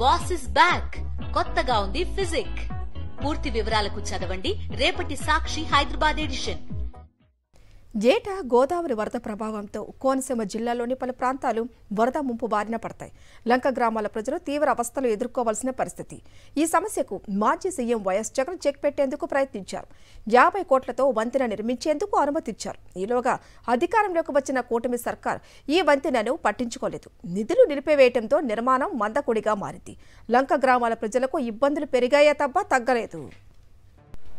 Boss is back కొత్తగా ఉంది physique. పూర్తి వివరాలకు చదవండి రేపటి సాక్షి హైదరాబాద్ ఎడిషన్. ఏటా గోదావరి వరద ప్రభావంతో కోనసీమ జిల్లాలోని పలు ప్రాంతాలు వరద ముంపు బారిన పడతాయి. లంక గ్రామాల ప్రజలు తీవ్ర అవస్థలు ఎదుర్కోవాల్సిన పరిస్థితి. ఈ సమస్యకు మాజీ సీఎం వైఎస్ జగన్ చెక్ పెట్టేందుకు ప్రయత్నించారు. 50 కోట్లతో వంతెన నిర్మించేందుకు అనుమతిచ్చారు. ఈలోగా అధికారంలోకి వచ్చిన కూటమి సర్కార్ ఈ వంతెనను పట్టించుకోలేదు. నిధులు నిలిపివేయడంతో నిర్మాణం మందకొడిగా మారింది. లంక గ్రామాల ప్రజలకు ఇబ్బందులు పెరిగాయే తప్ప తగ్గలేదు.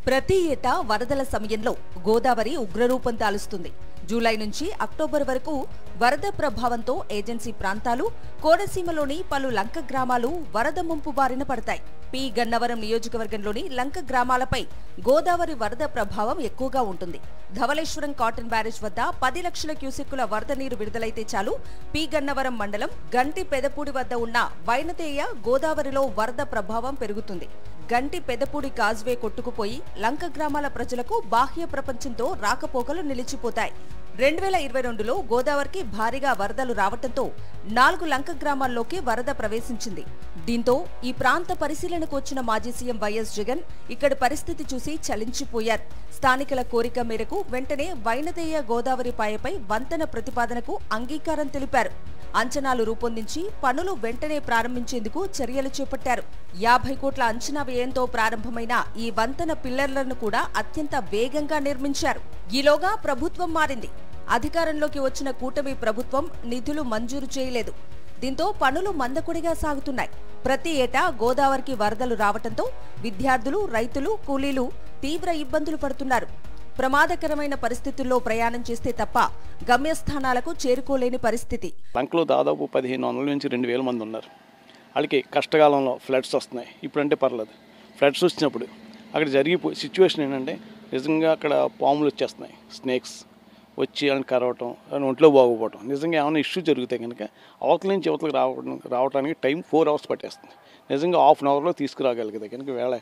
ప్రతి ఏటా వరదల సమయంలో గోదావరి ఉగ్రరూపం దాలుస్తుంది. జూలై నుంచి అక్టోబర్ వరకు వరద ప్రభావంతో ఏజెన్సీ ప్రాంతాలు, కోనసీమలోని పలు లంక గ్రామాలు వరద ముంపు బారిన పడతాయి. పి గన్నవరం నియోజకవర్గంలోని లంక గ్రామాలపై గోదావరి వరద ప్రభావం ఎక్కువగా ఉంటుంది. ధవళేశ్వరం కాటన్ బ్యారేజ్ వద్ద 10 లక్షల క్యూసెక్కుల వరద నీరు విడుదలైతే చాలు పి గన్నవరం మండలం గంటి పెదపూడి వద్ద ఉన్న వైనతేయ గోదావరిలో వరద ప్రభావం పెరుగుతుంది. గంటి పెదపూడి కాజ్వే కొట్టుకుపోయి లంక గ్రామాల ప్రజలకు బాహ్య ప్రపంచంతో రాకపోకలు నిలిచిపోతాయి. 2022లో గోదావరికి భారీగా వరదలు రావడంతో 4 లంక గ్రామాల్లోకి వరద ప్రవేశించింది. దీంతో ఈ ప్రాంత పరిశీలనకు వచ్చిన మాజీ సీఎం వైఎస్ జగన్ ఇక్కడి పరిస్థితి చూసి చలించిపోయారు. స్థానికుల కోరిక మేరకు వెంటనే వైనతేయ గోదావరి పాయపై వంతెన ప్రతిపాదనకు అంగీకారం తెలిపారు. అంచనాలు రూపొందించి పనులు వెంటనే ప్రారంభించేందుకు చర్యలు చేపట్టారు. 50 కోట్ల అంచనా వ్యయంతో ప్రారంభమైన ఈ వంతెన పిల్లర్లను కూడా అత్యంత వేగంగా నిర్మించారు. ఈలోగా ప్రభుత్వం మారింది. అధికారంలోకి వచ్చిన కూటమి ప్రభుత్వం నిధులు మంజూరు చేయలేదు. దీంతో పనులు మందకొడిగా సాగుతున్నాయి. ప్రతి ఏటా గోదావరికి వరదలు రావడంతో విద్యార్థులు, రైతులు, కూలీలు తీవ్ర ఇబ్బందులు పడుతున్నారు. ప్రమాదకరమైన పరిస్థితుల్లో ప్రయాణం చేస్తే తప్ప గమ్యస్థానాలకు చేరుకోలేని పరిస్థితి. లంకలో దాదాపు 1500 నుంచి 2000 మంది ఉన్నారు. వాళ్ళకి కష్టకాలంలో ఫ్లడ్స్ వస్తున్నాయి. ఇప్పుడంటే పర్లేదు. ఫ్లడ్స్ వచ్చినప్పుడు అక్కడ జరిగే సిచ్యువేషన్ ఏంటంటే నిజంగా అక్కడ పాములు వచ్చేస్తున్నాయి. స్నేక్స్ వచ్చి వాళ్ళని కరవటం, ఒంట్లో బాగోపోవటం. నిజంగా ఏమైనా ఇష్యూ జరిగితే కనుక అవతల నుంచి అవతలకు రావడానికి టైం 4 అవర్స్ పట్టేస్తుంది. నిజంగా ½ అవర్లో తీసుకురాగలిగితే కనుక వేళ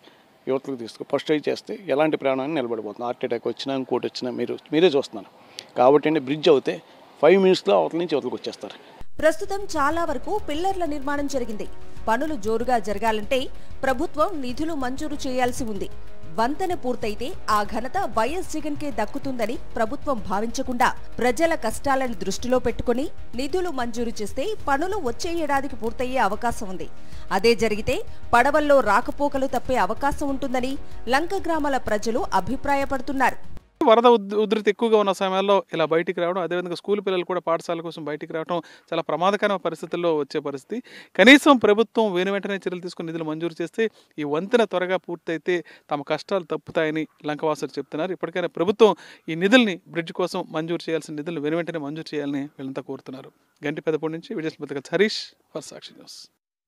యువతలకు ఫస్ట్ ఎయిడ్ చేస్తే ఎలాంటి ప్రాణాన్ని నిలబడిపోతుంది. హార్ట్ అటాక్ వచ్చినా ఇంకోటి వచ్చినా మీరే చూస్తున్నారు. కాబట్టి బ్రిడ్జ్ అవుతే 5 మినిట్స్లో అవతల నుంచి అవతలకు వచ్చేస్తారు. ప్రస్తుతం చాలా వరకు పిల్లర్ల నిర్మాణం జరిగింది. పనులు జోరుగా జరగాలంటే ప్రభుత్వం నిధులు మంజూరు చేయాల్సి ఉంది. వంతెన పూర్తయితే ఆ ఘనత వైఎస్ జగన్ కే దక్కుతుందని ప్రభుత్వం భావించకుండా ప్రజల కష్టాలను దృష్టిలో పెట్టుకుని నిధులు మంజూరు చేస్తే పనులు వచ్చే ఏడాదికి పూర్తయ్యే అవకాశం ఉంది. అదే జరిగితే పడవల్లో రాకపోకలు తప్పే అవకాశం ఉంటుందని లంక గ్రామాల ప్రజలు అభిప్రాయపడుతున్నారు. వరద ఉధృతి ఎక్కువగా ఉన్న సమయాల్లో ఇలా బయటికి రావడం, అదేవిధంగా స్కూల్ పిల్లలు కూడా పాఠశాల కోసం బయటికి రావడం చాలా ప్రమాదకరమైన పరిస్థితుల్లో వచ్చే పరిస్థితి. కనీసం ప్రభుత్వం వెంటనే చర్యలు తీసుకుని నిధులు మంజూరు చేస్తే ఈ వంతెన త్వరగా పూర్తయితే తమ కష్టాలు తప్పుతాయని లంకవాసులు చెప్తున్నారు. ఇప్పటికైనా ప్రభుత్వం ఈ నిధుల్ని బ్రిడ్జ్ కోసం మంజూరు చేయాల్సిన నిధులు వెంటనే మంజూరు చేయాలని వీళ్ళంతా కోరుతున్నారు. గంటి పెదపూడి నుంచి Vijay Harish for Sakshi news.